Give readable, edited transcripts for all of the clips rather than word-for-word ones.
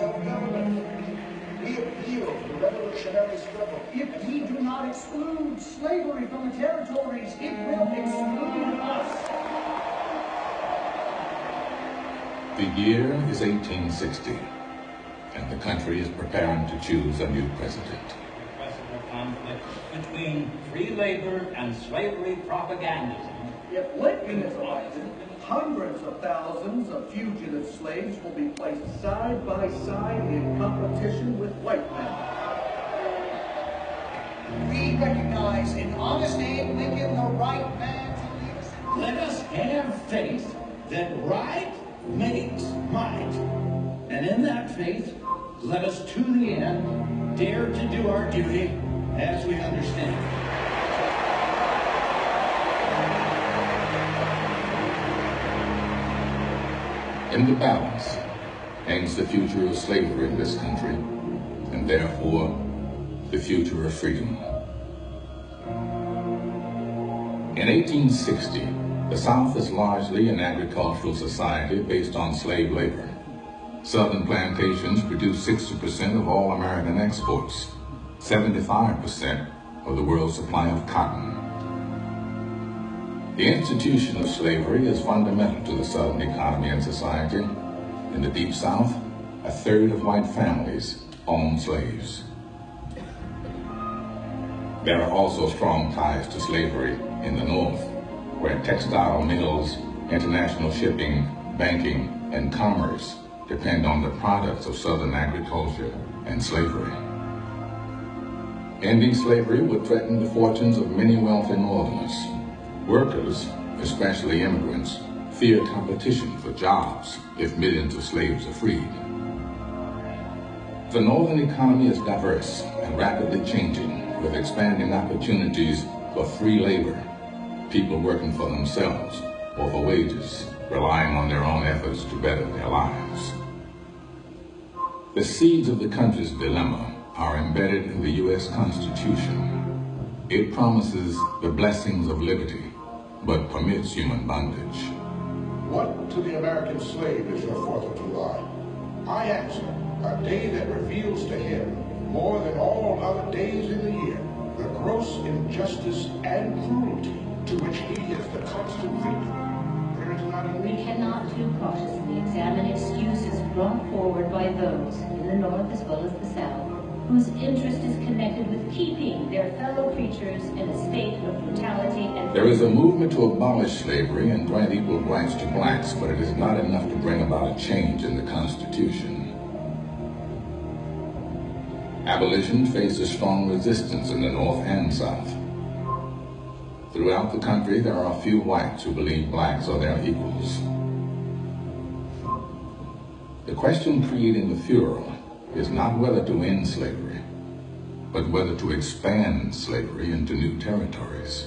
self-government. We appeal to the revolutionary struggle. If we do not exclude slavery from the territories, it will exclude us. The year is 1860, and the country is preparing to choose a new president. The conflict between free labor and slavery propagandism. If Lincoln is elected, hundreds of thousands of fugitive slaves will be placed side by side in competition with white men. We recognize in honest Abe Lincoln the right man to lead us. Let us have faith that right makes might. And in that faith, let us to the end dare to do our duty as we understand it. In the balance hangs the future of slavery in this country, and therefore the future of freedom. In 1860, the South is largely an agricultural society based on slave labor. Southern plantations produce 60% of all American exports, 75% of the world's supply of cotton. The institution of slavery is fundamental to the Southern economy and society. In the Deep South, a third of white families own slaves. There are also strong ties to slavery in the North, where textile mills, international shipping, banking, and commerce depend on the products of Southern agriculture and slavery. Ending slavery would threaten the fortunes of many wealthy Northerners. Workers, especially immigrants, fear competition for jobs if millions of slaves are freed. The Northern economy is diverse and rapidly changing, with expanding opportunities for free labor, people working for themselves or for wages, relying on their own efforts to better their lives. The seeds of the country's dilemma are embedded in the U.S. Constitution. It promises the blessings of liberty, but permits human bondage. What to the American slave is your 4th of July? I answer, a day that reveals to him, more than all other days in the year, the gross injustice and cruelty to which he is the constant victim. There is not a... We cannot too cautiously examine excuses brought forward by those in the North as well as the South, whose interest is connected with keeping their fellow creatures in a state of brutality and... There is a movement to abolish slavery and grant equal rights to blacks, but it is not enough to bring about a change in the Constitution. Abolition faces strong resistance in the North and South. Throughout the country, there are few whites who believe blacks are their equals. The question creating the furor is not whether to end slavery, but whether to expand slavery into new territories.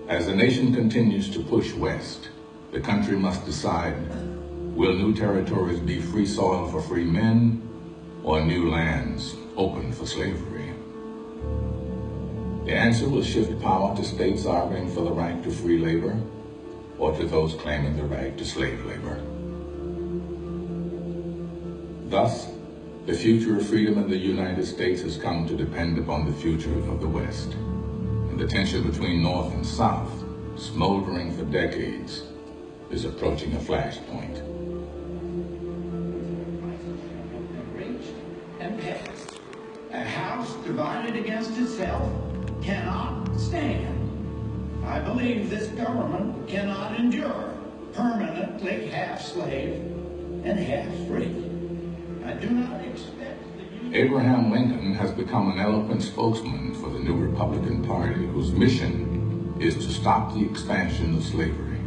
As the nation continues to push west, the country must decide, will new territories be free soil for free men, or new lands open for slavery? The answer will shift power to states arguing for the right to free labor, or to those claiming the right to slave labor. Thus, the future of freedom in the United States has come to depend upon the future of the West. And the tension between North and South, smoldering for decades, is approaching a flashpoint. Reached and passed. A house divided against itself cannot stand. I believe this government cannot endure permanently half slave and half free. I do not expect the... Abraham Lincoln has become an eloquent spokesman for the new Republican Party, whose mission is to stop the expansion of slavery.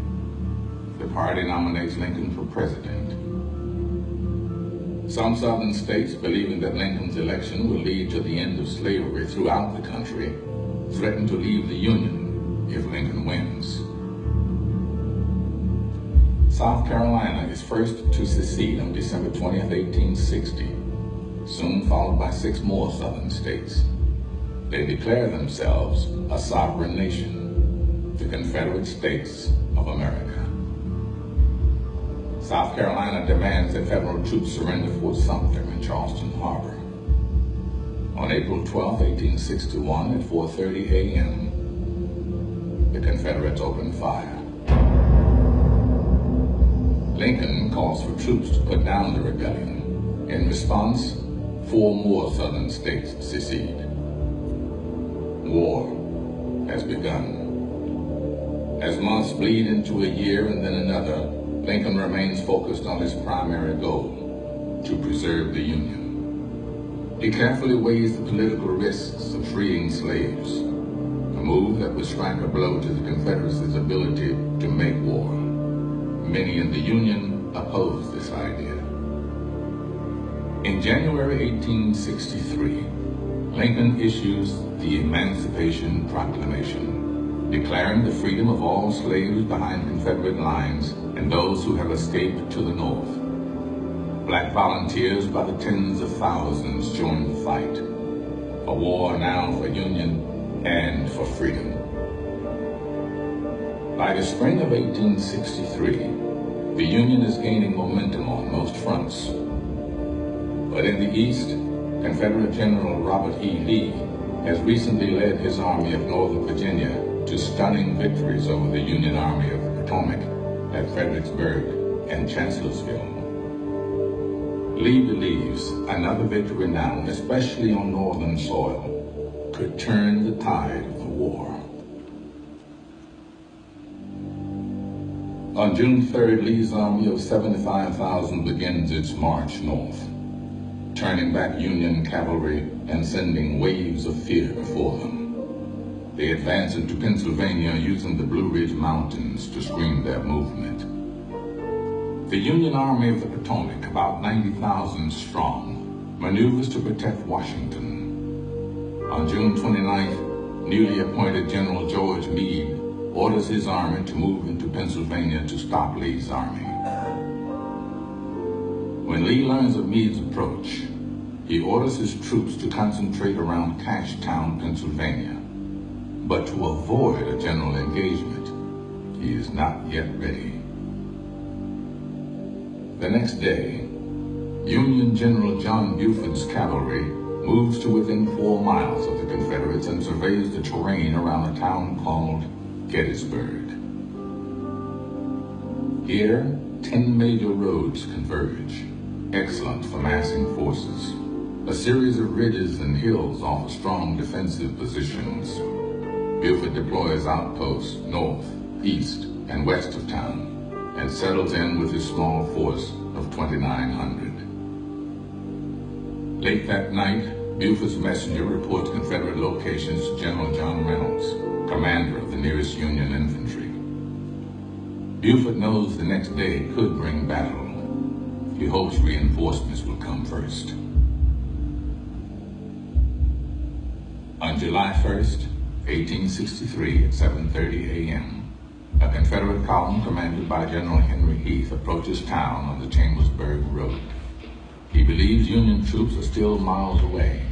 The party nominates Lincoln for president. Some Southern states, believing that Lincoln's election will lead to the end of slavery throughout the country, threaten to leave the Union if Lincoln wins. South Carolina is first to secede on December 20th, 1860, soon followed by 6 more Southern states. They declare themselves a sovereign nation, the Confederate States of America. South Carolina demands that federal troops surrender Fort Sumter in Charleston Harbor. On April 12, 1861, at 4:30 a.m., the Confederates opened fire. Lincoln calls for troops to put down the rebellion. In response, 4 more southern states secede. War has begun. As months bleed into a year and then another, Lincoln remains focused on his primary goal, to preserve the Union. He carefully weighs the political risks of freeing slaves, a move that would strike a blow to the Confederacy's ability to make war. Many in the Union opposed this idea. In January 1863, Lincoln issues the Emancipation Proclamation, declaring the freedom of all slaves behind Confederate lines and those who have escaped to the North. Black volunteers by the tens of thousands joined the fight, a war now for Union and for freedom. By the spring of 1863, the Union is gaining momentum on most fronts. But in the East, Confederate General Robert E. Lee has recently led his Army of Northern Virginia to stunning victories over the Union Army of the Potomac at Fredericksburg and Chancellorsville. Lee believes another victory now, especially on Northern soil, could turn the tide of the war. On June 3rd, Lee's army of 75,000 begins its march north, turning back Union cavalry and sending waves of fear before them. They advance into Pennsylvania using the Blue Ridge Mountains to screen their movement. The Union Army of the Potomac, about 90,000 strong, maneuvers to protect Washington. On June 29th, newly appointed General George Meade orders his army to move into Pennsylvania to stop Lee's army. When Lee learns of Meade's approach, he orders his troops to concentrate around Cashtown, Pennsylvania. But to avoid a general engagement, he is not yet ready. The next day, Union General John Buford's cavalry moves to within 4 miles of the Confederates and surveys the terrain around a town called Gettysburg. Here, 10 major roads converge, excellent for massing forces. A series of ridges and hills offer strong defensive positions. Buford deploys outposts north, east, and west of town, and settles in with his small force of 2,900. Late that night, Buford's messenger reports Confederate locations to General John Reynolds, commander of the nearest Union infantry. Buford knows the next day could bring battle. He hopes reinforcements will come first. On July 1st, 1863, at 7:30 a.m., a Confederate column commanded by General Henry Heath approaches town on the Chambersburg Road. He believes Union troops are still miles away,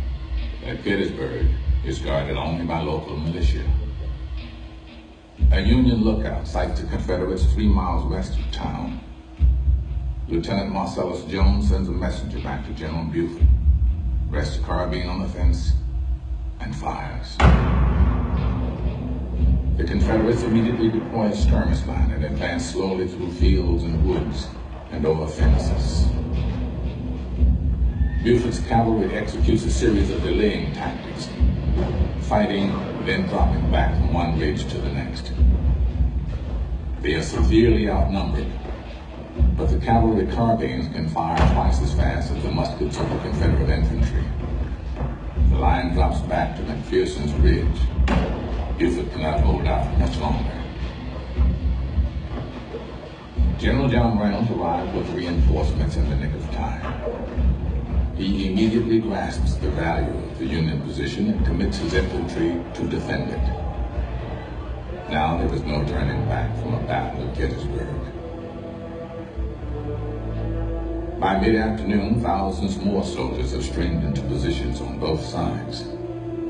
that Gettysburg is guarded only by local militia. A Union lookout sights the Confederates 3 miles west of town. Lieutenant Marcellus Jones sends a messenger back to General Buford, rests a carbine on the fence, and fires. The Confederates immediately deploy a skirmish line and advance slowly through fields and woods and over fences. Buford's cavalry executes a series of delaying tactics, fighting, then dropping back from one ridge to the next. They are severely outnumbered, but the cavalry carbines can fire twice as fast as the muskets of the Confederate infantry. The line drops back to McPherson's Ridge. Buford cannot hold out much longer. General John Reynolds arrived with reinforcements in the nick of time. He immediately grasps the value of the Union position and commits his infantry to defend it. Now there was no turning back from a battle of Gettysburg. By mid-afternoon, thousands more soldiers have streamed into positions on both sides.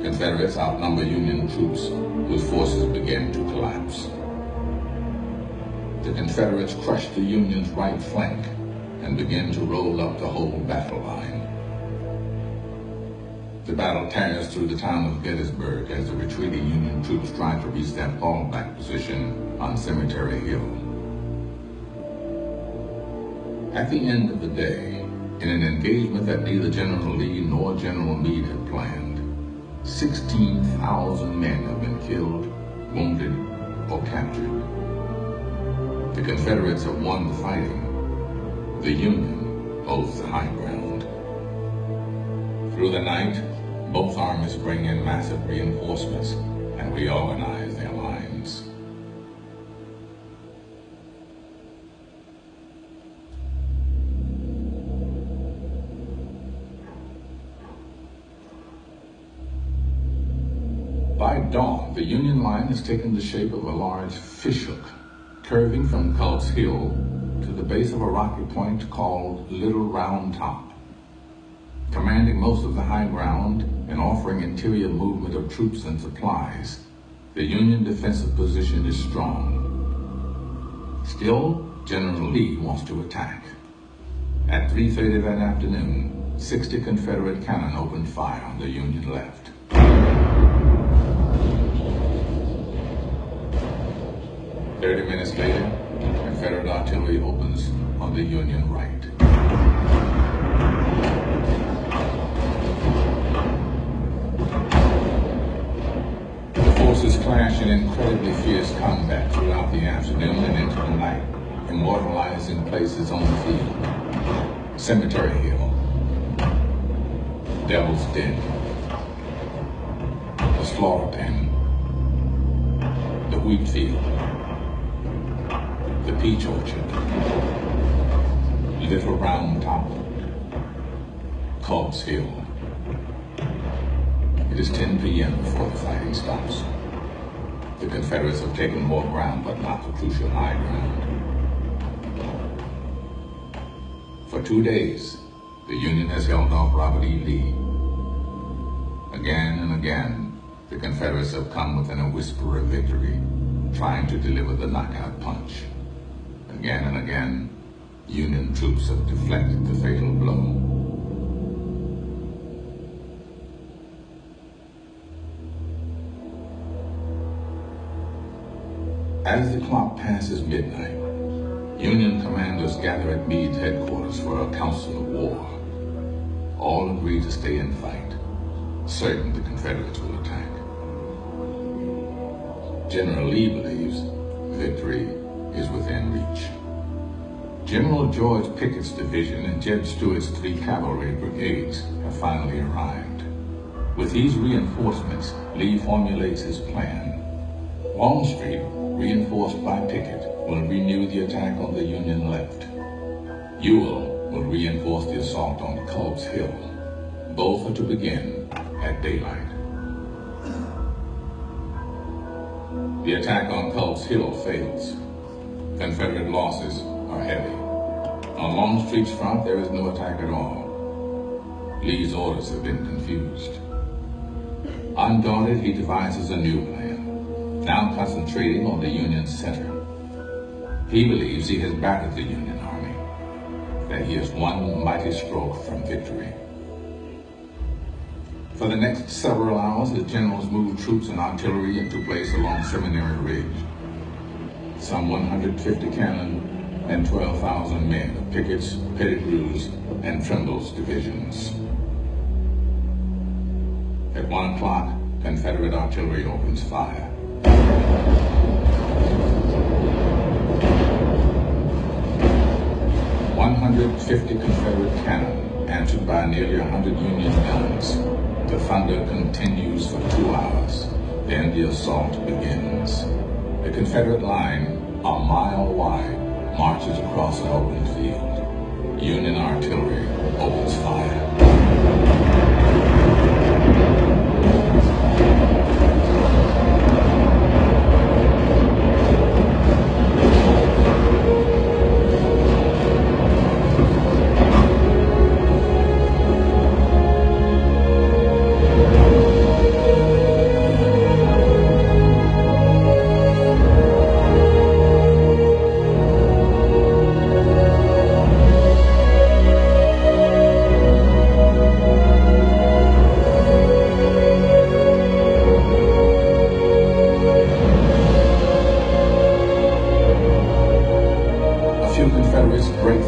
Confederates outnumber Union troops, whose forces begin to collapse. the Confederates crushed the Union's right flank and began to roll up the whole battle line. The battle tears through the town of Gettysburg as the retreating Union troops try to reach their fallback position on Cemetery Hill. At the end of the day, in an engagement that neither General Lee nor General Meade had planned, 16,000 men have been killed, wounded, or captured. The Confederates have won the fighting. The Union holds the high ground. Through the night, both armies bring in massive reinforcements and reorganize their lines. By dawn, the Union line has taken the shape of a large fishhook, curving from Culp's Hill to the base of a rocky point called Little Round Top. Commanding most of the high ground and offering interior movement of troops and supplies, the Union defensive position is strong. Still, General Lee wants to attack. At 3:30 that afternoon, 60 Confederate cannon opened fire on the Union left. 30 minutes later, Confederate artillery opens on the Union right. The forces clash in incredibly fierce combat throughout the afternoon and into the night, immortalized in places on the field. Cemetery Hill, Devil's Den, the slaughter pen, the wheat field, the peach orchard, Little Round Top, Culp's Hill. It is 10 p.m. before the fighting stops. The Confederates have taken more ground, but not the crucial high ground. For 2 days, the Union has held off Robert E. Lee. Again and again, the Confederates have come within a whisper of victory, trying to deliver the knockout punch. Again and again, Union troops have deflected the fatal blow. As the clock passes midnight, Union commanders gather at Meade's headquarters for a council of war. All agree to stay and fight, certain the Confederates will attack. General Lee believes victory is within reach. General George Pickett's division and Jeb Stuart's 3 cavalry brigades have finally arrived. With these reinforcements, Lee formulates his plan. Longstreet, reinforced by Pickett, will renew the attack on the Union left. Ewell will reinforce the assault on Culp's Hill. Both are to begin at daylight. The attack on Culp's Hill fails. Confederate losses are heavy. On Longstreet's front, there is no attack at all. Lee's orders have been confused. Undaunted, he devises a new plan, now concentrating on the Union's center. He believes he has battered the Union Army, that he has one mighty stroke from victory. For the next several hours, the generals moved troops and artillery into place along Seminary Ridge. Some 150 cannon and 12,000 men of Pickett's, Pettigrew's, and Trimble's divisions. At 1 o'clock, Confederate artillery opens fire. 150 Confederate cannon, answered by nearly 100 Union guns. The thunder continues for 2 hours. Then the assault begins. The Confederate line, a mile wide, marches across an open field. Union artillery opens fire.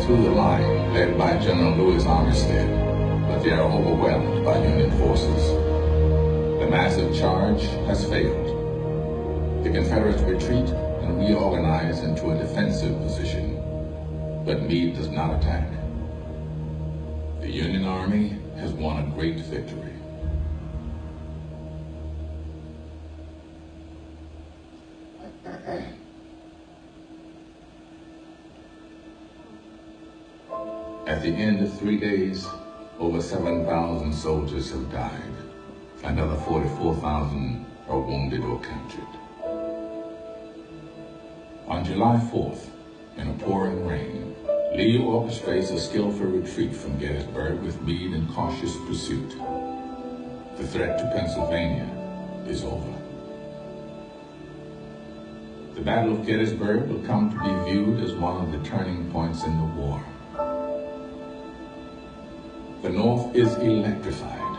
through the line led by General Louis Armistead, but they are overwhelmed by Union forces. The massive charge has failed. The Confederates retreat and reorganize into a defensive position, but Meade does not attack. The Union Army has won a great victory. At the end of 3 days, over 7,000 soldiers have died. Another 44,000 are wounded or captured. On July 4th, in a pouring rain, Lee orchestrates a skillful retreat from Gettysburg with Meade in cautious pursuit. The threat to Pennsylvania is over. The Battle of Gettysburg will come to be viewed as one of the turning points in the war. The North is electrified,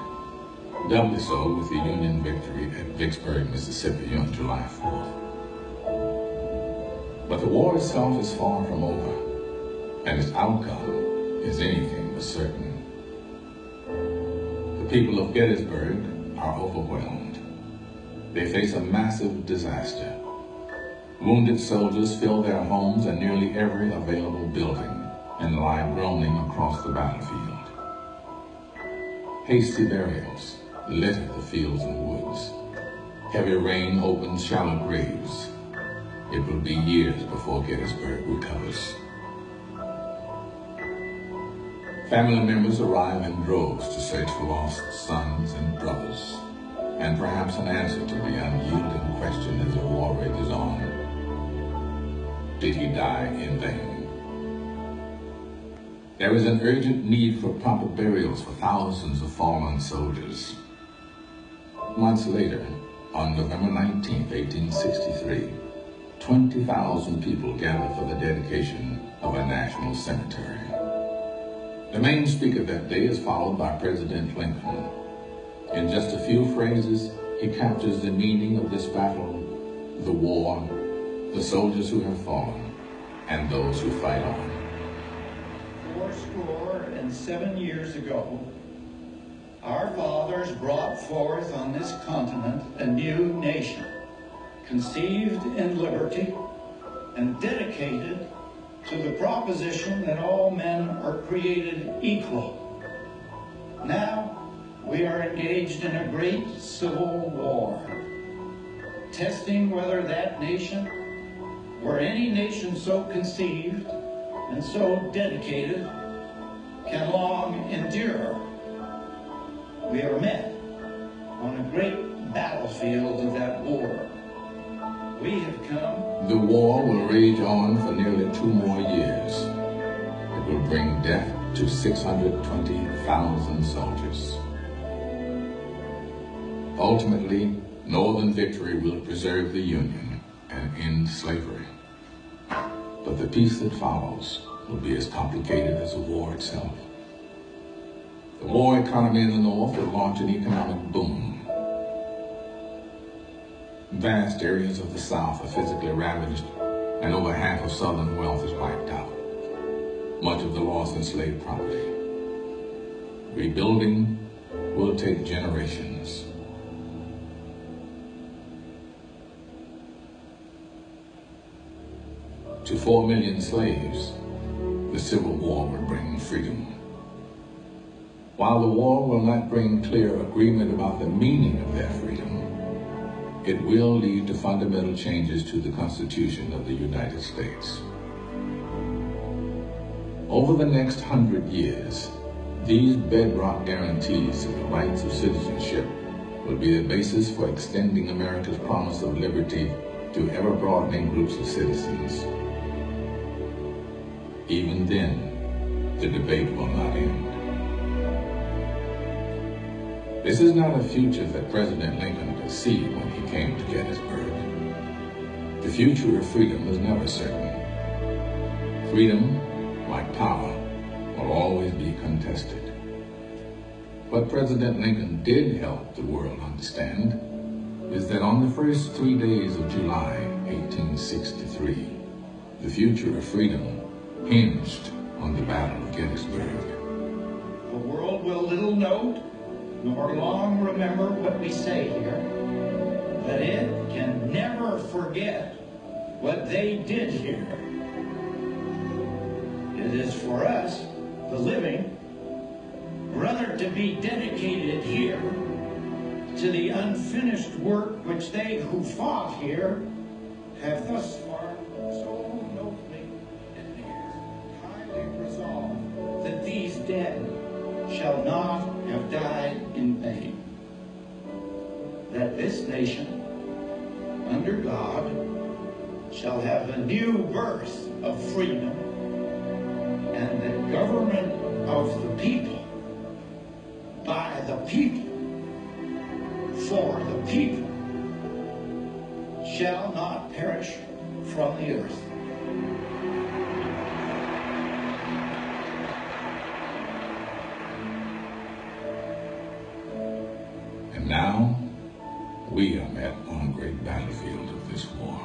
doubly so with the Union victory at Vicksburg, Mississippi on July 4th. But the war itself is far from over, and its outcome is anything but certain. The people of Gettysburg are overwhelmed. They face a massive disaster. Wounded soldiers fill their homes and nearly every available building and lie groaning across the battlefield. Hasty burials litter the fields and woods. Heavy rain opens shallow graves. It will be years before Gettysburg recovers. Family members arrive in droves to search for lost sons and brothers, and perhaps an answer to the unyielding question as the war rages on. Did he die in vain? There is an urgent need for proper burials for thousands of fallen soldiers. Months later, on November 19, 1863, 20,000 people gather for the dedication of a national cemetery. The main speaker that day is followed by President Lincoln. In just a few phrases, he captures the meaning of this battle, the war, the soldiers who have fallen, and those who fight on. 7 years ago, our fathers brought forth on this continent a new nation, conceived in liberty and dedicated to the proposition that all men are created equal. Now we are engaged in a great civil war, testing whether that nation, or any nation so conceived and so dedicated, can long endure. We are met on a great battlefield of that war. We have come. The war will rage on for nearly 2 more years. It will bring death to 620,000 soldiers. Ultimately, Northern victory will preserve the Union and end slavery. But the peace that follows will be as complicated as the war itself. The war economy in the North will launch an economic boom. Vast areas of the South are physically ravaged, and over half of Southern wealth is wiped out. Much of the lost enslaved property. Rebuilding will take generations. To 4 million slaves, the Civil War will bring freedom. While the war will not bring clear agreement about the meaning of their freedom, it will lead to fundamental changes to the Constitution of the United States. Over the next 100 years, these bedrock guarantees of the rights of citizenship will be the basis for extending America's promise of liberty to ever-broadening groups of citizens. Even then, the debate will not end. This is not a future that President Lincoln could see when he came to Gettysburg. The future of freedom is never certain. Freedom, like power, will always be contested. What President Lincoln did help the world understand is that on the first 3 days of July 1863, the future of freedom hinged on the Battle of Gettysburg. The world will little note, nor long remember what we say here, but it can never forget what they did here. It is for us, the living, rather to be dedicated here to the unfinished work which they who fought here have thus far so nobly advanced. Highly resolved that these dead shall not have died in vain. That this nation, under God, shall have a new birth of freedom, and the government of the people, by the people, for the people, shall not perish from the earth. And now, we are met on a great battlefield of this war.